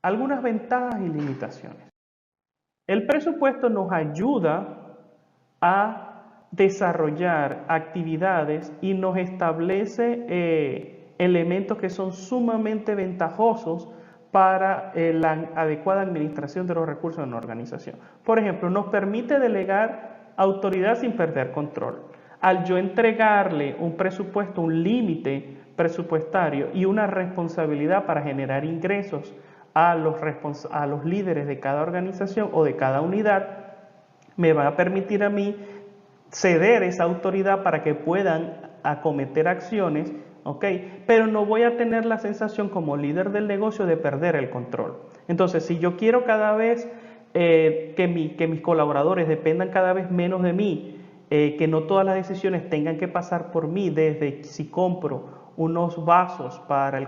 Algunas ventajas y limitaciones. El presupuesto nos ayuda a desarrollar actividades y nos establece elementos que son sumamente ventajosos para la adecuada administración de los recursos en una organización. Por ejemplo, nos permite delegar autoridad sin perder control. Al yo entregarle un presupuesto, un límite presupuestario y una responsabilidad para generar ingresos a los líderes de cada organización o de cada unidad, me va a permitir a mí ceder esa autoridad para que puedan acometer acciones, ¿ok? Pero no voy a tener la sensación como líder del negocio de perder el control. Entonces, si yo quiero cada vez que mis colaboradores dependan cada vez menos de mí, que no todas las decisiones tengan que pasar por mí, desde si compro unos vasos para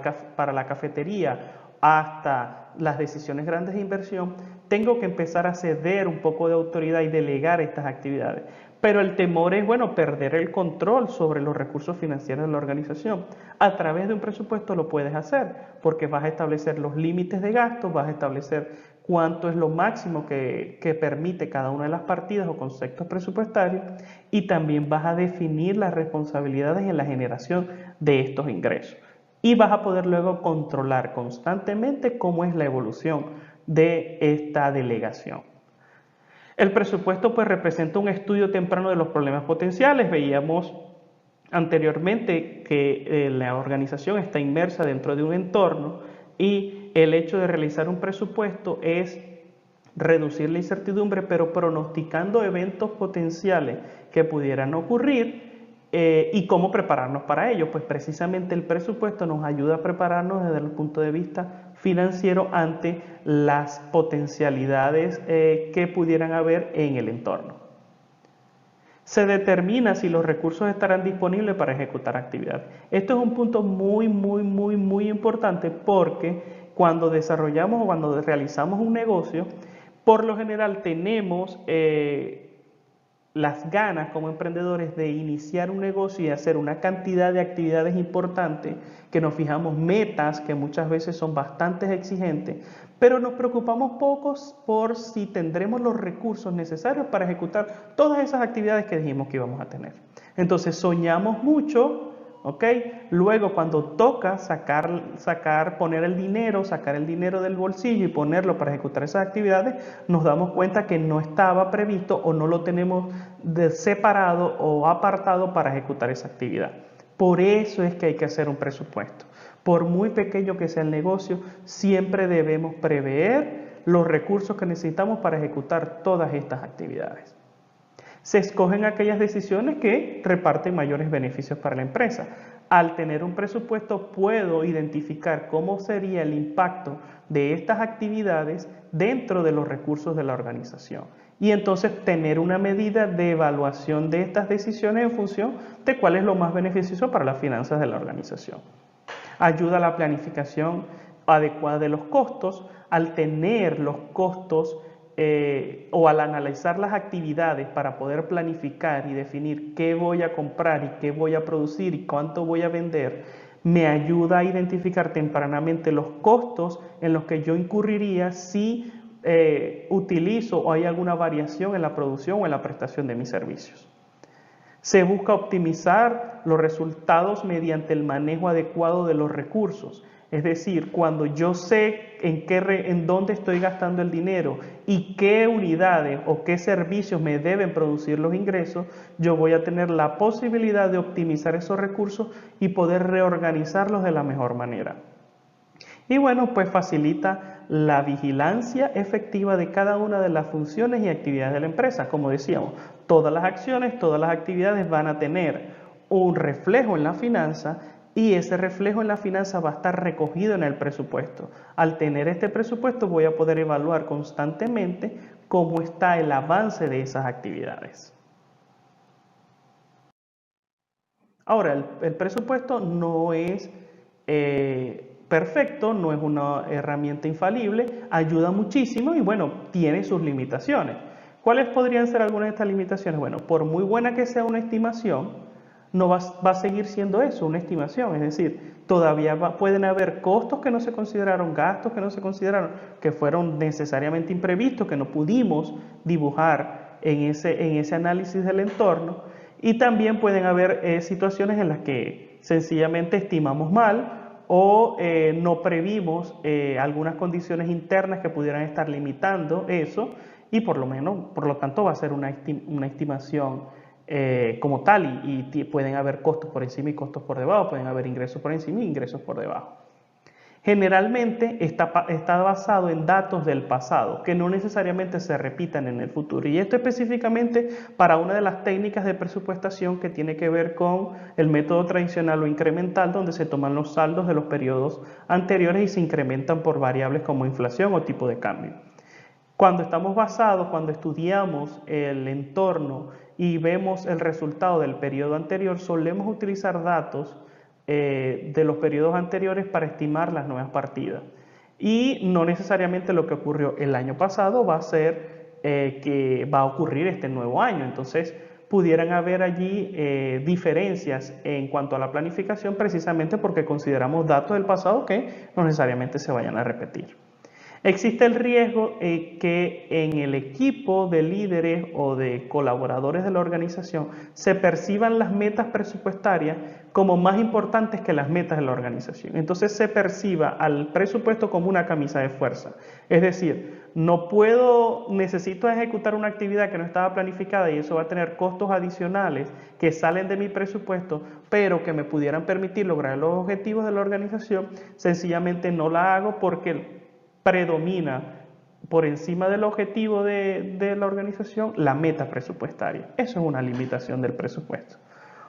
la cafetería hasta las decisiones grandes de inversión, tengo que empezar a ceder un poco de autoridad y delegar estas actividades. Pero el temor es, bueno, perder el control sobre los recursos financieros de la organización. A través de un presupuesto lo puedes hacer, porque vas a establecer los límites de gasto, vas a establecer cuánto es lo máximo que permite cada una de las partidas o conceptos presupuestarios, y también vas a definir las responsabilidades en la generación de estos ingresos. Y vas a poder luego controlar constantemente cómo es la evolución de esta delegación. El presupuesto pues representa un estudio temprano de los problemas potenciales. Veíamos anteriormente que la organización está inmersa dentro de un entorno y el hecho de realizar un presupuesto es reducir la incertidumbre, pero pronosticando eventos potenciales que pudieran ocurrir y cómo prepararnos para ello. Pues precisamente el presupuesto nos ayuda a prepararnos desde el punto de vista financiero ante las potencialidades que pudieran haber en el entorno. Se determina si los recursos estarán disponibles para ejecutar actividades. Esto es un punto muy importante, porque cuando desarrollamos o cuando realizamos un negocio, por lo general tenemos las ganas como emprendedores de iniciar un negocio y hacer una cantidad de actividades importantes, que nos fijamos metas que muchas veces son bastante exigentes, pero nos preocupamos pocos por si tendremos los recursos necesarios para ejecutar todas esas actividades que dijimos que íbamos a tener. Entonces soñamos mucho, ¿ok? Luego cuando toca poner el dinero, sacar el dinero del bolsillo y ponerlo para ejecutar esas actividades, nos damos cuenta que no estaba previsto o no lo tenemos separado o apartado para ejecutar esa actividad. Por eso es que hay que hacer un presupuesto. Por muy pequeño que sea el negocio, siempre debemos prever los recursos que necesitamos para ejecutar todas estas actividades. Se escogen aquellas decisiones que reparten mayores beneficios para la empresa. Al tener un presupuesto puedo identificar cómo sería el impacto de estas actividades dentro de los recursos de la organización. Y entonces tener una medida de evaluación de estas decisiones en función de cuál es lo más beneficioso para las finanzas de la organización. Ayuda a la planificación adecuada de los costos. Al tener los costos o al analizar las actividades para poder planificar y definir qué voy a comprar y qué voy a producir y cuánto voy a vender, me ayuda a identificar tempranamente los costos en los que yo incurriría si utilizo o hay alguna variación en la producción o en la prestación de mis servicios. Se busca optimizar los resultados mediante el manejo adecuado de los recursos. Es decir, cuando yo sé en dónde estoy gastando el dinero y qué unidades o qué servicios me deben producir los ingresos, yo voy a tener la posibilidad de optimizar esos recursos y poder reorganizarlos de la mejor manera. Y bueno, pues facilita la vigilancia efectiva de cada una de las funciones y actividades de la empresa. Como decíamos, todas las acciones, todas las actividades van a tener un reflejo en la finanza, y ese reflejo en la finanza va a estar recogido en el presupuesto. Al tener este presupuesto voy a poder evaluar constantemente cómo está el avance de esas actividades. Ahora, el presupuesto no es perfecto, no es una herramienta infalible, ayuda muchísimo y bueno, tiene sus limitaciones. ¿Cuáles podrían ser algunas de estas limitaciones? Bueno, por muy buena que sea una estimación, no va a seguir siendo eso, una estimación. Es decir, todavía pueden haber costos que no se consideraron, gastos que no se consideraron, que fueron necesariamente imprevistos, que no pudimos dibujar en ese análisis del entorno. Y también pueden haber situaciones en las que sencillamente estimamos mal o no previmos algunas condiciones internas que pudieran estar limitando eso, y por lo tanto va a ser una estimación como tal, y pueden haber costos por encima y costos por debajo, pueden haber ingresos por encima y ingresos por debajo. Generalmente está basado en datos del pasado, que no necesariamente se repitan en el futuro. Y esto específicamente para una de las técnicas de presupuestación que tiene que ver con el método tradicional o incremental, donde se toman los saldos de los periodos anteriores y se incrementan por variables como inflación o tipo de cambio. Cuando estamos basados, cuando estudiamos el entorno y vemos el resultado del periodo anterior, solemos utilizar datos de los periodos anteriores para estimar las nuevas partidas. Y no necesariamente lo que ocurrió el año pasado va a ser que va a ocurrir este nuevo año. Entonces, pudieran haber allí diferencias en cuanto a la planificación, precisamente porque consideramos datos del pasado que no necesariamente se vayan a repetir. Existe el riesgo que en el equipo de líderes o de colaboradores de la organización se perciban las metas presupuestarias como más importantes que las metas de la organización. Entonces se perciba al presupuesto como una camisa de fuerza. Es decir, necesito ejecutar una actividad que no estaba planificada y eso va a tener costos adicionales que salen de mi presupuesto, pero que me pudieran permitir lograr los objetivos de la organización. Sencillamente no la hago porque predomina por encima del objetivo de la organización la meta presupuestaria. Eso es una limitación del presupuesto.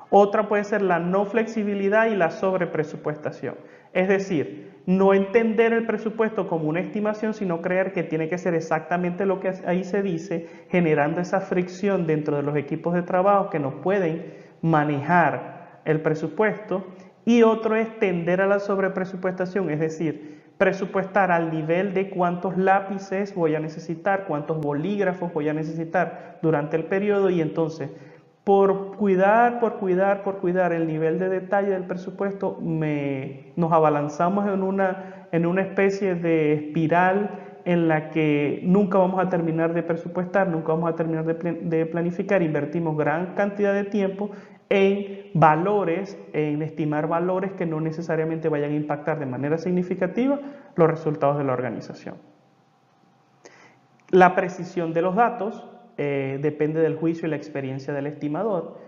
Otra puede ser la no flexibilidad y la sobrepresupuestación. Es decir, no entender el presupuesto como una estimación, sino creer que tiene que ser exactamente lo que ahí se dice, generando esa fricción dentro de los equipos de trabajo que no pueden manejar el presupuesto. Y otro es tender a la sobrepresupuestación, es decir, presupuestar al nivel de cuántos lápices voy a necesitar, cuántos bolígrafos voy a necesitar durante el periodo, y entonces por cuidar el nivel de detalle del presupuesto nos abalanzamos en una especie de espiral en la que nunca vamos a terminar de presupuestar, nunca vamos a terminar de planificar. Invertimos gran cantidad de tiempo en valores, en estimar valores que no necesariamente vayan a impactar de manera significativa los resultados de la organización. La precisión de los datos depende del juicio y la experiencia del estimador.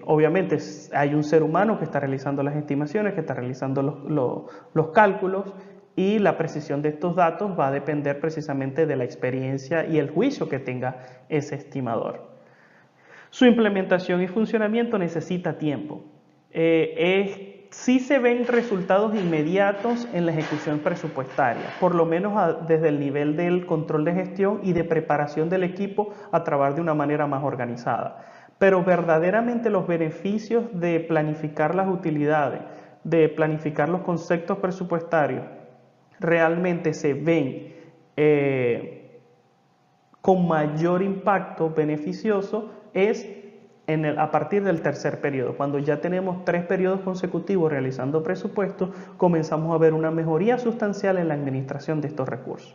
Obviamente hay un ser humano que está realizando las estimaciones, que está realizando los cálculos, y la precisión de estos datos va a depender precisamente de la experiencia y el juicio que tenga ese estimador. Su implementación y funcionamiento necesita tiempo. Sí se ven resultados inmediatos en la ejecución presupuestaria, por lo menos desde el nivel del control de gestión y de preparación del equipo a trabajar de una manera más organizada. Pero verdaderamente los beneficios de planificar las utilidades, de planificar los conceptos presupuestarios, realmente se ven con mayor impacto beneficioso a partir del tercer periodo. Cuando ya tenemos 3 periodos consecutivos realizando presupuestos, comenzamos a ver una mejoría sustancial en la administración de estos recursos.